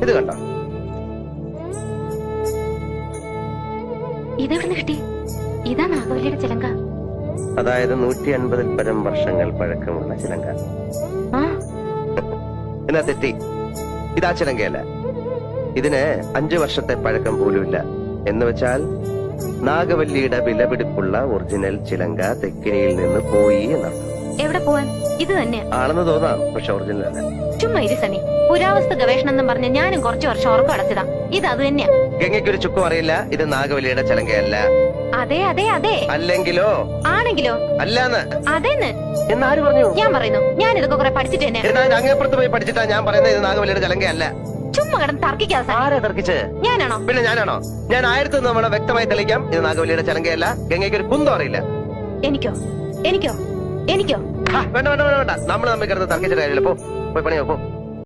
ഇത് കണ്ടോ? ഇതെവിടെ കിട്ടി? ഇതാ നാഗവല്ലിയുടെ ചിലങ്ക. അതായത് 150-ൽ പരം വർഷങ്ങൾ പഴക്കമുള്ള ചിലങ്ക. എന്നാ തെറ്റി, ഇതാ ചിലങ്കയല്ല. ഇതിന് 5 വർഷത്തെ പഴക്കം പോലുമില്ല. എന്ന് വെച്ചാൽ നാഗവല്ലിയുടെ വിലപിടിപ്പുള്ള ഒറിജിനൽ ചിലങ്ക തെക്കിനിയിൽ നിന്ന് പോയി എന്നർത്ഥം. എവിടെ പോവാൻ? ഇത് തന്നെ ആണെന്ന് തോന്നാം, പക്ഷെ ഒറിജിനൽ അല്ല. ചുമ്മാ ഇരി സണി. പുരാവസ്തു ഗവേഷണം എന്നും പറഞ്ഞ് ഞാനും കുറച്ചു വർഷം ഉറക്കം അടച്ചതാ. ഇത് അത് തന്നെയാ. ഗംഗയ്ക്കൊരു ചുക്കും അറിയില്ല ഇത് നാഗവല്ലിയുടെ ചിലങ്കയല്ല. അതെ അതെ അതെ. അല്ലെങ്കിലോ? ആണെങ്കിലോ? അല്ലാന്ന്. അതെന്ന് എന്നാര് പറഞ്ഞു? ഞാൻ പറയുന്നു. ഞാൻ ഇതൊക്കെ കുറെ പഠിച്ചിട്ട് തന്നെ. അങ്ങേപ്പുറത്ത് പോയി പഠിച്ചിട്ടാ ഞാൻ പറയുന്നത് ഇത് നാഗവല്ലിയുടെ ചിലങ്കയല്ല. ചുമ്മാ കിടന്ന് തർക്കിക്കാതെ. ആരാ തർക്കിച്ച്? ഞാനാണോ? പിന്നെ ഞാനാണോ? ഞാൻ 1000 തവണ വ്യക്തമായി തെളിയിക്കാം ഇത് നാഗവല്ലിയുടെ ചിലങ്കയല്ല. ഗംഗയ്ക്ക് ഒരു കുന്തം അറിയില്ല. എനിക്കോ? എനിക്കോ? എനിക്കോ? വേണ്ട വേണ്ട വേണ്ട, നമ്മൾ തമ്മിൽ കിടന്ന് തർക്കിച്ചിട്ട് കാര്യമില്ല. പോയി പണിയോ പോ.